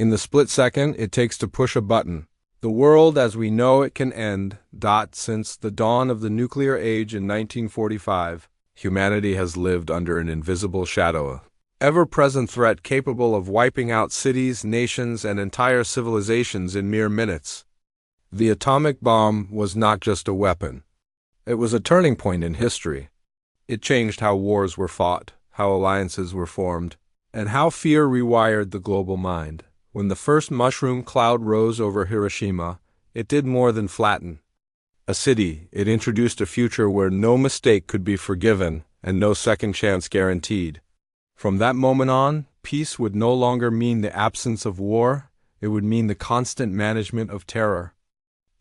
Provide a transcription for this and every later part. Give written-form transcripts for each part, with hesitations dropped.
In the split second it takes to push a button. The world as we know it can end. Since the dawn of the nuclear age in 1945, humanity has lived under an invisible shadow, ever-present threat capable of wiping out cities, nations, and entire civilizations in mere minutes. The atomic bomb was not just a weapon. It was a turning point in history. It changed how wars were fought, how alliances were formed, and how fear rewired the global mind. When the first mushroom cloud rose over Hiroshima, it did more than flatten a city. It introduced a future where no mistake could be forgiven and no second chance guaranteed. From that moment on, peace would no longer mean the absence of war, it would mean the constant management of terror.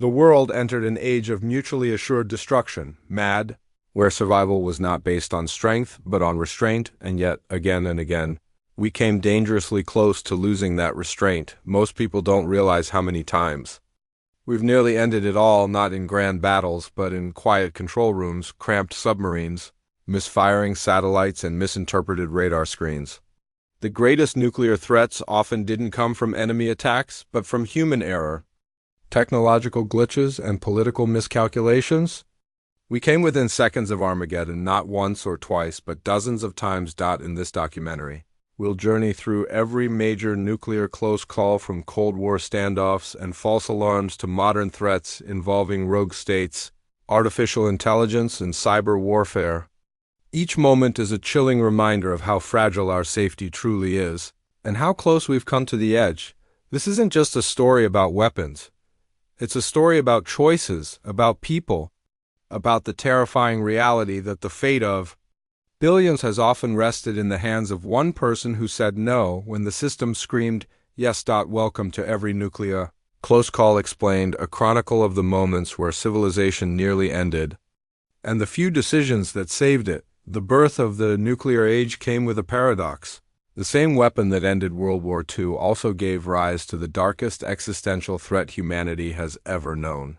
The world entered an age of mutually assured destruction, MAD, where survival was not based on strength but on restraint, and yet, again and again, we came dangerously close to losing that restraint. Most people don't realize how many times. We've nearly ended it all, not in grand battles, but in quiet control rooms, cramped submarines, misfiring satellites, and misinterpreted radar screens. The greatest nuclear threats often didn't come from enemy attacks, but from human error, technological glitches, and political miscalculations. We came within seconds of Armageddon, not once or twice, but dozens of times. In this documentary, we'll journey through every major nuclear close call, from Cold War standoffs and false alarms to modern threats involving rogue states, artificial intelligence, and cyber warfare. Each moment is a chilling reminder of how fragile our safety truly is, and how close we've come to the edge. This isn't just a story about weapons. It's a story about choices, about people, about the terrifying reality that the fate of billions has often rested in the hands of one person who said no when the system screamed yes. Welcome to Every Nuclear Close Call Explained, a chronicle of the moments where civilization nearly ended, and the few decisions that saved it. The birth of the nuclear age came with a paradox. The same weapon that ended World War II also gave rise to the darkest existential threat humanity has ever known.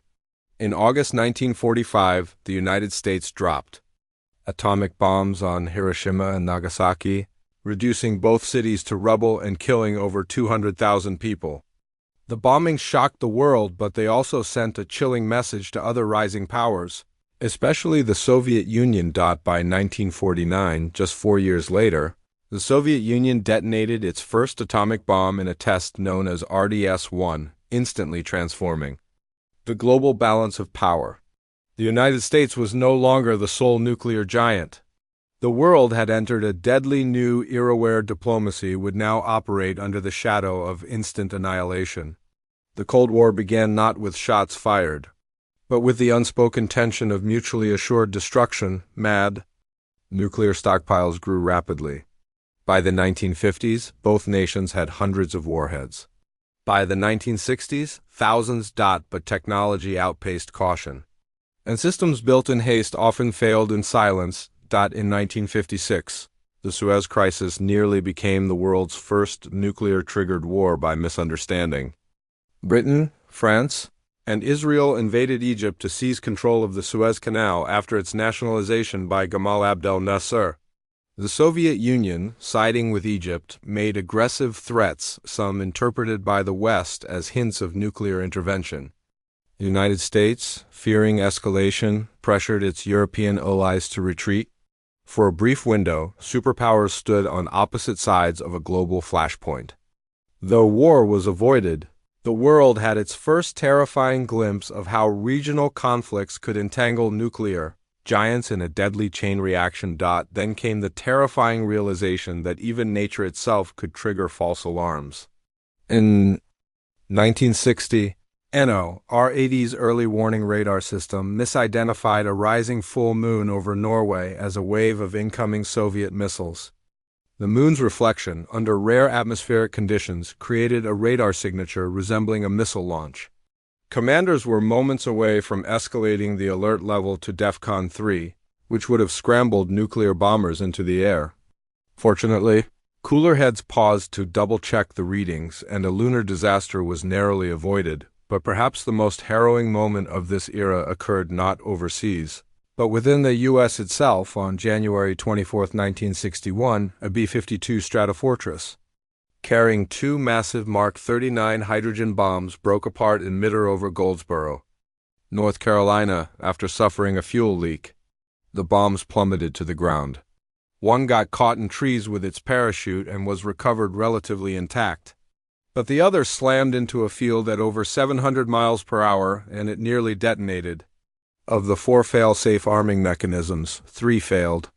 In August 1945, the United States dropped atomic bombs on Hiroshima and Nagasaki, reducing both cities to rubble and killing over 200,000 people. The bombings shocked the world, but they also sent a chilling message to other rising powers, especially the Soviet Union. By 1949, just 4 years later, the Soviet Union detonated its first atomic bomb in a test known as RDS-1, instantly transforming the global balance of power. The United States was no longer the sole nuclear giant. The world had entered a deadly new era where diplomacy would now operate under the shadow of instant annihilation. The Cold War began not with shots fired, but with the unspoken tension of mutually assured destruction, MAD. Nuclear stockpiles grew rapidly. By the 1950s, both nations had hundreds of warheads. By the 1960s, thousands. But technology outpaced caution, and systems built in haste often failed in silence. In 1956, the Suez Crisis nearly became the world's first nuclear-triggered war by misunderstanding. Britain, France, and Israel invaded Egypt to seize control of the Suez Canal after its nationalization by Gamal Abdel Nasser. The Soviet Union, siding with Egypt, made aggressive threats, some interpreted by the West as hints of nuclear intervention. The United States, fearing escalation, pressured its European allies to retreat. For a brief window, superpowers stood on opposite sides of a global flashpoint. Though war was avoided, the world had its first terrifying glimpse of how regional conflicts could entangle nuclear giants in a deadly chain reaction. Then came the terrifying realization that even nature itself could trigger false alarms. In 1960, R-80's early warning radar system misidentified a rising full moon over Norway as a wave of incoming Soviet missiles. The moon's reflection, under rare atmospheric conditions, created a radar signature resembling a missile launch. Commanders were moments away from escalating the alert level to DEFCON 3, which would have scrambled nuclear bombers into the air. Fortunately, cooler heads paused to double-check the readings, and a lunar disaster was narrowly avoided. But perhaps the most harrowing moment of this era occurred not overseas, but within the U.S. itself. On January 24, 1961, a B-52 Stratofortress, carrying two massive Mark 39 hydrogen bombs, broke apart in midair over Goldsboro, North Carolina, after suffering a fuel leak. The bombs plummeted to the ground. One got caught in trees with its parachute and was recovered relatively intact. But the other slammed into a field at over 700 miles per hour, and it nearly detonated. Of the 4 fail-safe arming mechanisms, 3 failed.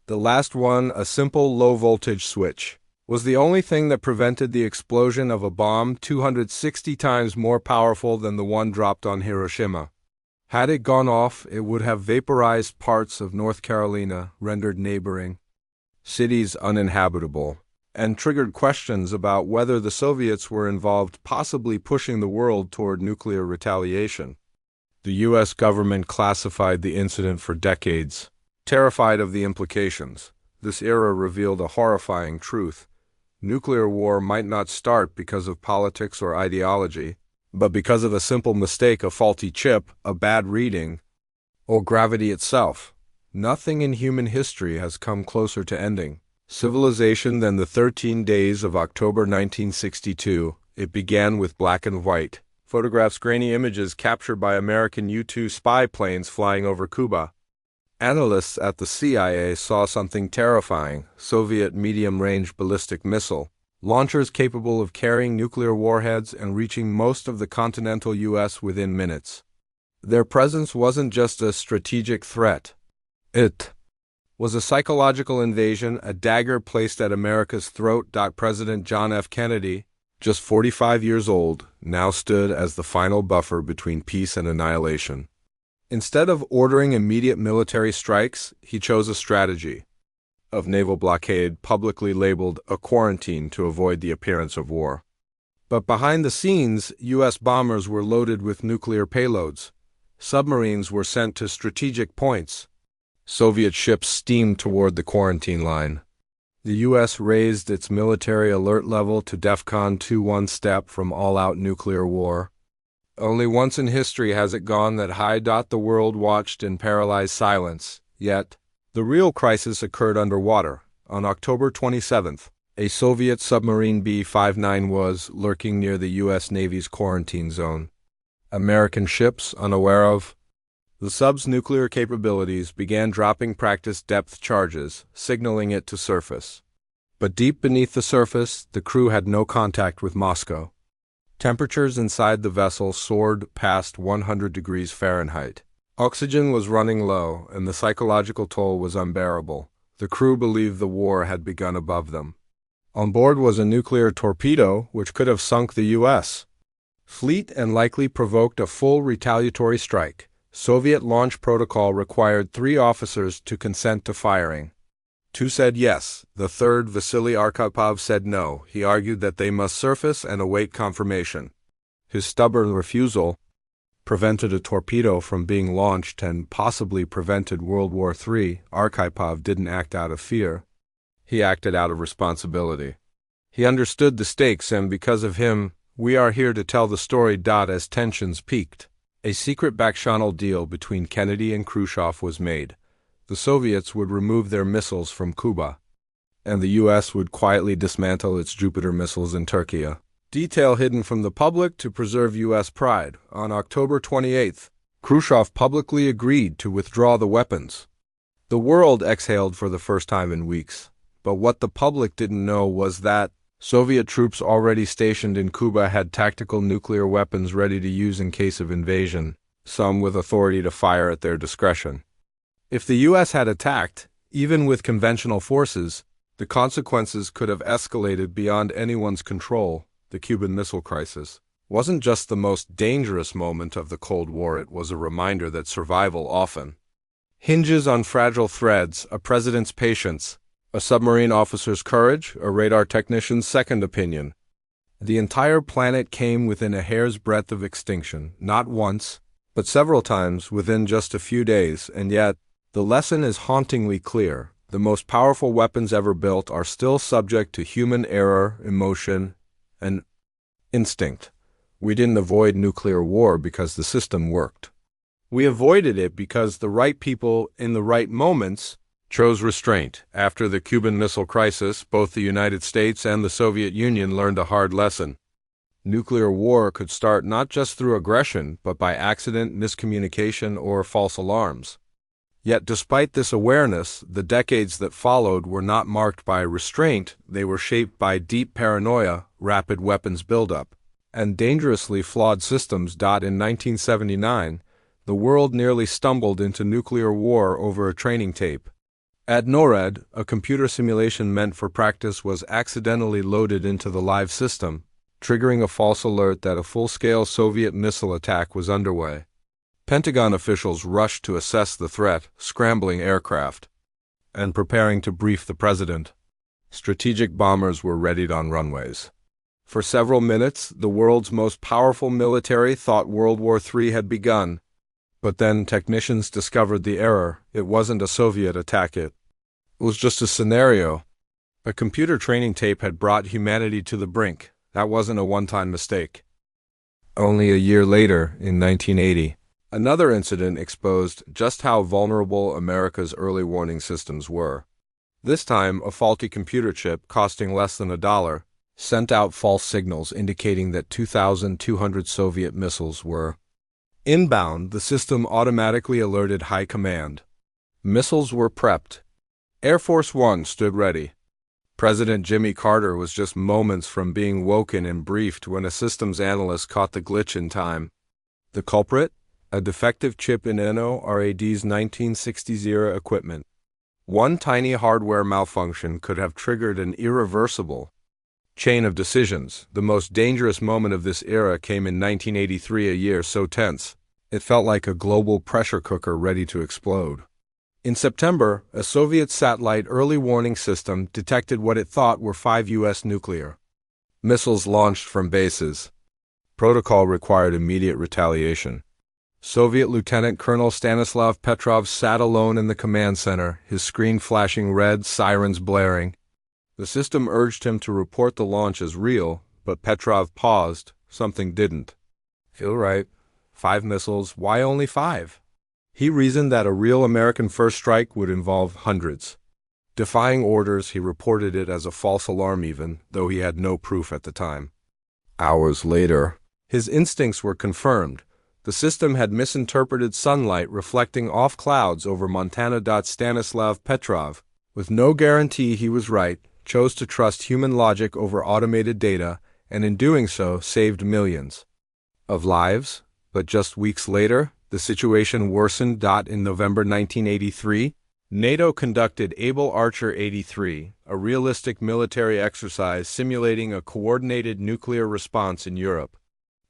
The last one, a simple low-voltage switch, was the only thing that prevented the explosion of a bomb 260 times more powerful than the one dropped on Hiroshima. Had it gone off, it would have vaporized parts of North Carolina, rendered neighboring cities uninhabitable, and triggered questions about whether the Soviets were involved, possibly pushing the world toward nuclear retaliation. The U.S. government classified the incident for decades. Terrified of the implications, this era revealed a horrifying truth. Nuclear war might not start because of politics or ideology, but because of a simple mistake, a faulty chip, a bad reading, or gravity itself. Nothing in human history has come closer to ending civilization than the 13 days of October 1962. It began with black and white photographs, grainy images captured by American U-2 spy planes flying over Cuba. Analysts at the CIA saw something terrifying: Soviet medium-range ballistic missile launchers capable of carrying nuclear warheads and reaching most of the continental U.S. within minutes. Their presence wasn't just a strategic threat. It was a psychological invasion, a dagger placed at America's throat. President John F. Kennedy, just 45 years old, now stood as the final buffer between peace and annihilation. Instead of ordering immediate military strikes, he chose a strategy of naval blockade, publicly labeled a quarantine to avoid the appearance of war. But behind the scenes, U.S. bombers were loaded with nuclear payloads. Submarines were sent to strategic points. Soviet ships steamed toward the quarantine line. The U.S. raised its military alert level to DEFCON 2, one step from all-out nuclear war. Only once in history has it gone that high. The world watched in paralyzed silence. Yet, the real crisis occurred underwater. On October 27th, a Soviet submarine B-59 was lurking near the U.S. Navy's quarantine zone. American ships, unaware of the sub's nuclear capabilities, began dropping practice depth charges, signaling it to surface. But deep beneath the surface, the crew had no contact with Moscow. Temperatures inside the vessel soared past 100 degrees Fahrenheit. Oxygen was running low, and the psychological toll was unbearable. The crew believed the war had begun above them. On board was a nuclear torpedo, which could have sunk the U.S. fleet and likely provoked a full retaliatory strike. Soviet launch protocol required 3 officers to consent to firing. 2 said yes. The third, Vasily Arkhipov, said no. He argued that they must surface and await confirmation. His stubborn refusal prevented a torpedo from being launched and possibly prevented World War III. Arkhipov didn't act out of fear. He acted out of responsibility. He understood the stakes, and because of him, we are here to tell the story. As tensions peaked, a secret back-channel deal between Kennedy and Khrushchev was made. The Soviets would remove their missiles from Cuba, and the U.S. would quietly dismantle its Jupiter missiles in Turkey. Detail hidden from the public to preserve U.S. pride. On October 28th, Khrushchev publicly agreed to withdraw the weapons. The world exhaled for the first time in weeks. But what the public didn't know was that Soviet troops already stationed in Cuba had tactical nuclear weapons ready to use in case of invasion, some with authority to fire at their discretion. If the U.S. had attacked, even with conventional forces, the consequences could have escalated beyond anyone's control. The Cuban Missile Crisis wasn't just the most dangerous moment of the Cold War, it was a reminder that survival often hinges on fragile threads: a president's patience, a submarine officer's courage, a radar technician's second opinion. The entire planet came within a hair's breadth of extinction, not once, but several times within just a few days, and yet, the lesson is hauntingly clear. The most powerful weapons ever built are still subject to human error, emotion, and instinct. We didn't avoid nuclear war because the system worked. We avoided it because the right people in the right moments chose restraint. After the Cuban Missile Crisis, both the United States and the Soviet Union learned a hard lesson. Nuclear war could start not just through aggression, but by accident, miscommunication, or false alarms. Yet despite this awareness, the decades that followed were not marked by restraint, they were shaped by deep paranoia, rapid weapons buildup, and dangerously flawed systems. In 1979, the world nearly stumbled into nuclear war over a training tape. At NORAD, a computer simulation meant for practice was accidentally loaded into the live system, triggering a false alert that a full-scale Soviet missile attack was underway. Pentagon officials rushed to assess the threat, scrambling aircraft, and preparing to brief the president. Strategic bombers were readied on runways. For several minutes, the world's most powerful military thought World War III had begun. But then technicians discovered the error. It wasn't a Soviet attack, it was just a scenario. A computer training tape had brought humanity to the brink. That wasn't a one-time mistake. Only a year later, in 1980, another incident exposed just how vulnerable America's early warning systems were. This time, a faulty computer chip, costing less than $1, sent out false signals indicating that 2,200 Soviet missiles were inbound. The system automatically alerted High Command. Missiles were prepped. Air Force One stood ready. President Jimmy Carter was just moments from being woken and briefed when a systems analyst caught the glitch in time. The culprit? A defective chip in NORAD's 1960s era equipment. One tiny hardware malfunction could have triggered an irreversible chain of decisions. The most dangerous moment of this era came in 1983, a year so tense, it felt like a global pressure cooker ready to explode. In September, a Soviet satellite early warning system detected what it thought were 5 U.S. nuclear missiles launched from bases. Protocol required immediate retaliation. Soviet Lieutenant Colonel Stanislav Petrov sat alone in the command center, his screen flashing red, sirens blaring. The system urged him to report the launch as real, but Petrov paused. Something didn't feel right. 5 missiles, why only 5? He reasoned that a real American first strike would involve hundreds. Defying orders, he reported it as a false alarm even, though he had no proof at the time. Hours later, his instincts were confirmed. The system had misinterpreted sunlight reflecting off clouds over Montana. Stanislav Petrov, with no guarantee he was right, chose to trust human logic over automated data, and in doing so saved millions of lives. But just weeks later, the situation worsened. In November 1983, NATO conducted Able Archer 83, a realistic military exercise simulating a coordinated nuclear response in Europe.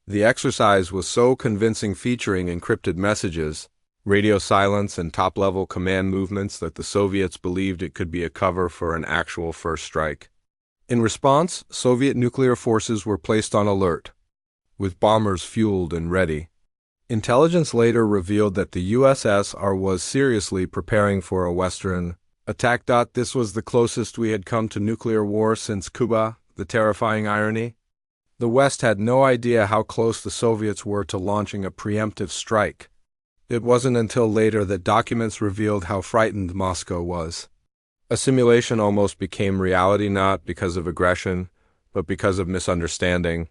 The exercise was so convincing, featuring encrypted messages, radio silence, and top-level command movements that the Soviets believed it could be a cover for an actual first strike. In response, Soviet nuclear forces were placed on alert, with bombers fueled and ready. Intelligence later revealed that the USSR was seriously preparing for a Western attack. This was the closest we had come to nuclear war since Cuba, the terrifying irony. The West had no idea how close the Soviets were to launching a preemptive strike. It wasn't until later that documents revealed how frightened Moscow was. A simulation almost became reality, not because of aggression, but because of misunderstanding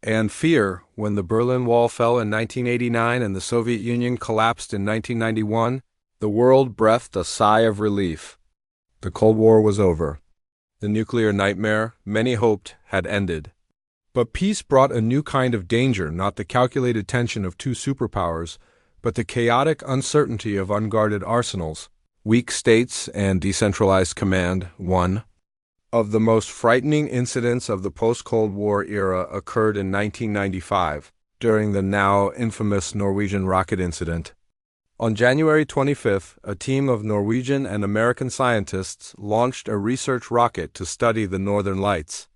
and fear. When the Berlin Wall fell in 1989 and the Soviet Union collapsed in 1991, the world breathed a sigh of relief. The Cold War was over. The nuclear nightmare, many hoped, had ended. But peace brought a new kind of danger, not the calculated tension of two superpowers, but the chaotic uncertainty of unguarded arsenals, weak states, and decentralized command. One of the most frightening incidents of the post-Cold War era occurred in 1995, during the now infamous Norwegian rocket incident. On January 25th, a team of Norwegian and American scientists launched a research rocket to study the Northern Lights.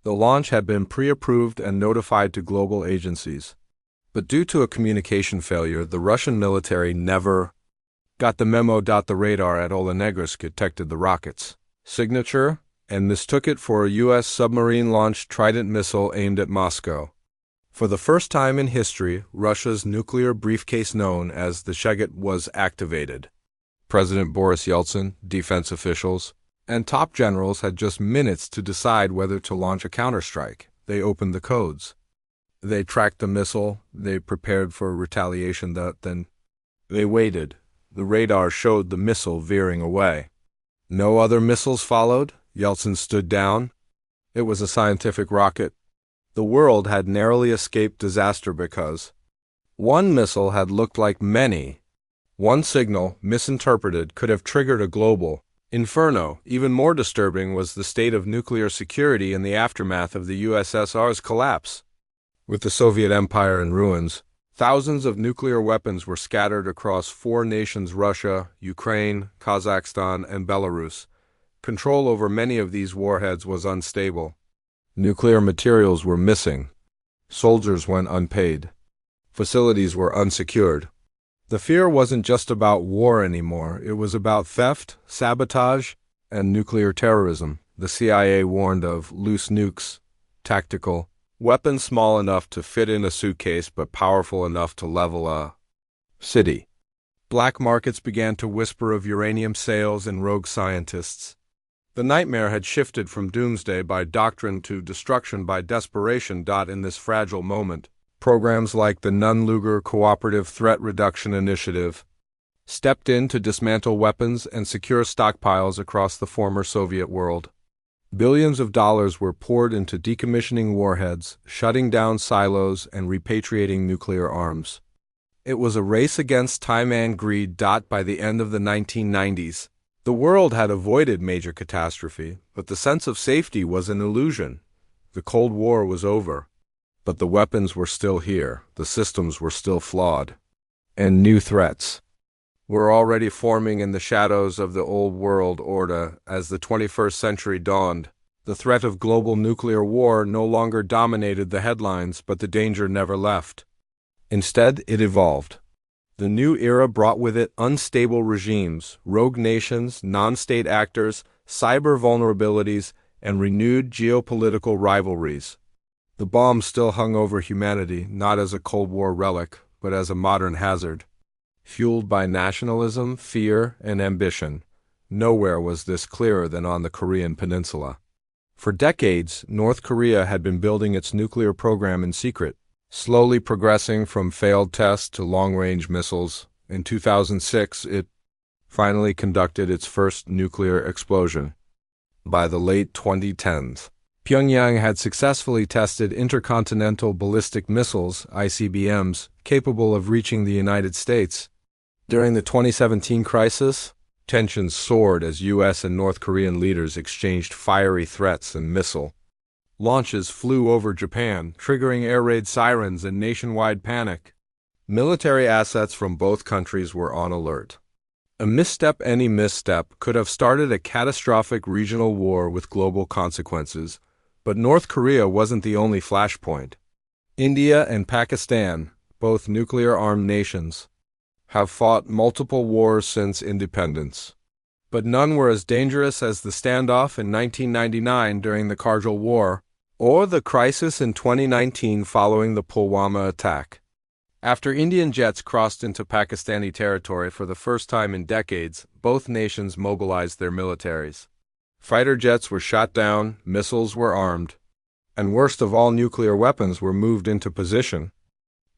The launch had been pre-approved and notified to global agencies. But due to a communication failure, the Russian military never got the memo. The radar at Olenegorsk detected the rocket's signature and mistook it for a U.S. submarine-launched Trident missile aimed at Moscow. For the first time in history, Russia's nuclear briefcase known as the Shaget was activated. President Boris Yeltsin, defense officials, and top generals had just minutes to decide whether to launch a counterstrike. They opened the codes. They tracked the missile. They prepared for retaliation. Then they waited. The radar showed the missile veering away. No other missiles followed. Yeltsin stood down. It was a scientific rocket. The world had narrowly escaped disaster because one missile had looked like many. One signal, misinterpreted, could have triggered a global inferno. Even more disturbing was the state of nuclear security in the aftermath of the USSR's collapse. With the Soviet Empire in ruins, thousands of nuclear weapons were scattered across 4 nations: Russia, Ukraine, Kazakhstan, and Belarus. Control over many of these warheads was unstable. Nuclear materials were missing. Soldiers went unpaid. Facilities were unsecured. The fear wasn't just about war anymore. It was about theft, sabotage, and nuclear terrorism. The CIA warned of loose nukes, tactical weapons small enough to fit in a suitcase but powerful enough to level a city. Black markets began to whisper of uranium sales and rogue scientists. The nightmare had shifted from doomsday by doctrine to destruction by desperation. In this fragile moment, programs like the Nunn-Lugar Cooperative Threat Reduction Initiative stepped in to dismantle weapons and secure stockpiles across the former Soviet world. Billions of dollars were poured into decommissioning warheads, shutting down silos, and repatriating nuclear arms. It was a race against time and greed. By the end of the 1990s, the world had avoided major catastrophe, but the sense of safety was an illusion. The Cold War was over. But the weapons were still here, the systems were still flawed, and new threats were already forming in the shadows of the old world order. As the 21st century dawned, the threat of global nuclear war no longer dominated the headlines, but the danger never left. Instead, it evolved. The new era brought with it unstable regimes, rogue nations, non-state actors, cyber vulnerabilities, and renewed geopolitical rivalries. The bomb still hung over humanity, not as a Cold War relic, but as a modern hazard. Fueled by nationalism, fear, and ambition, nowhere was this clearer than on the Korean Peninsula. For decades, North Korea had been building its nuclear program in secret, slowly progressing from failed tests to long-range missiles. In 2006, it finally conducted its first nuclear explosion. By the late 2010s, Pyongyang had successfully tested intercontinental ballistic missiles, ICBMs, capable of reaching the United States. During the 2017 crisis, tensions soared as U.S. and North Korean leaders exchanged fiery threats, and missile launches flew over Japan, triggering air raid sirens and nationwide panic. Military assets from both countries were on alert. Any misstep, could have started a catastrophic regional war with global consequences. But North Korea wasn't the only flashpoint. India and Pakistan, both nuclear-armed nations, have fought multiple wars since independence. But none were as dangerous as the standoff in 1999 during the Kargil War, or the crisis in 2019 following the Pulwama attack. After Indian jets crossed into Pakistani territory for the first time in decades, both nations mobilized their militaries. Fighter jets were shot down, missiles were armed, and worst of all, nuclear weapons were moved into position.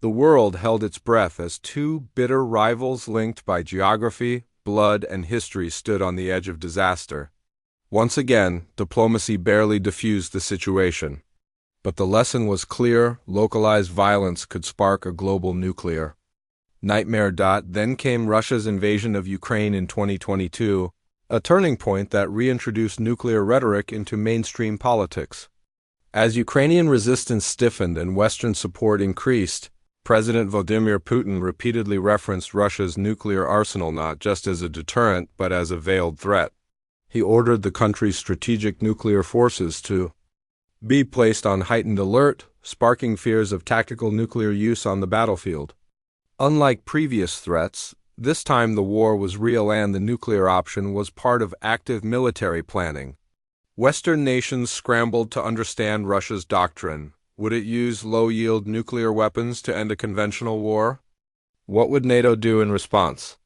The world held its breath as two bitter rivals linked by geography, blood, and history stood on the edge of disaster. Once again, diplomacy barely diffused the situation. But the lesson was clear: localized violence could spark a global nuclear nightmare. Then came Russia's invasion of Ukraine in 2022, a turning point that reintroduced nuclear rhetoric into mainstream politics. As Ukrainian resistance stiffened and Western support increased, President Vladimir Putin repeatedly referenced Russia's nuclear arsenal not just as a deterrent but as a veiled threat. He ordered the country's strategic nuclear forces to be placed on heightened alert, sparking fears of tactical nuclear use on the battlefield. Unlike previous threats, this time the war was real and the nuclear option was part of active military planning. Western nations scrambled to understand Russia's doctrine. Would it use low-yield nuclear weapons to end a conventional war? What would NATO do in response?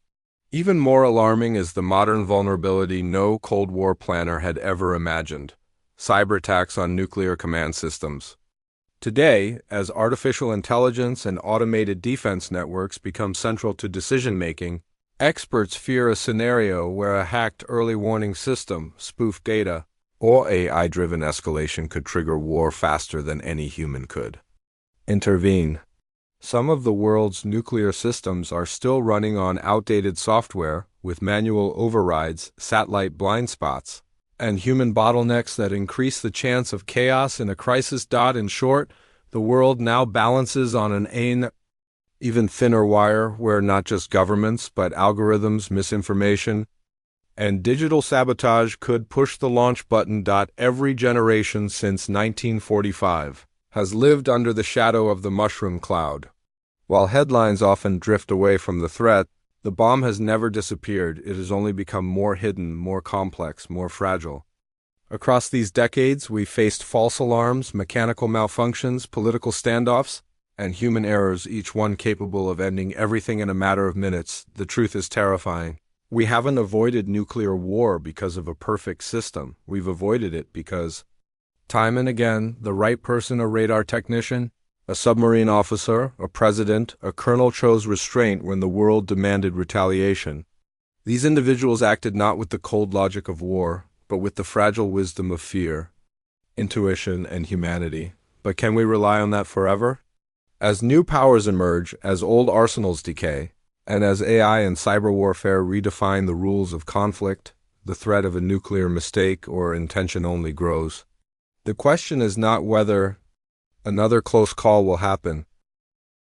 Even more alarming is the modern vulnerability no Cold War planner had ever imagined: cyber attacks on nuclear command systems. Today, as artificial intelligence and automated defense networks become central to decision-making, experts fear a scenario where a hacked early warning system, spoofed data, or AI-driven escalation could trigger war faster than any human could intervene. Some of the world's nuclear systems are still running on outdated software with manual overrides, satellite blind spots, and human bottlenecks that increase the chance of chaos in a crisis. In short, the world now balances on an even thinner wire where not just governments but algorithms, misinformation, and digital sabotage could push the launch button. Every generation since 1945 has lived under the shadow of the mushroom cloud. While headlines often drift away from the threat, the bomb has never disappeared. It has only become more hidden, more complex, more fragile. Across these decades, we've faced false alarms, mechanical malfunctions, political standoffs, and human errors, each one capable of ending everything in a matter of minutes. The truth is terrifying. We haven't avoided nuclear war because of a perfect system. We've avoided it because, time and again, the right person, a radar technician, a submarine officer, a president, a colonel, chose restraint when the world demanded retaliation. These individuals acted not with the cold logic of war, but with the fragile wisdom of fear, intuition, and humanity. But can we rely on that forever? As new powers emerge, as old arsenals decay, and as AI and cyber warfare redefine the rules of conflict, the threat of a nuclear mistake or intention only grows. The question is not whether another close call will happen,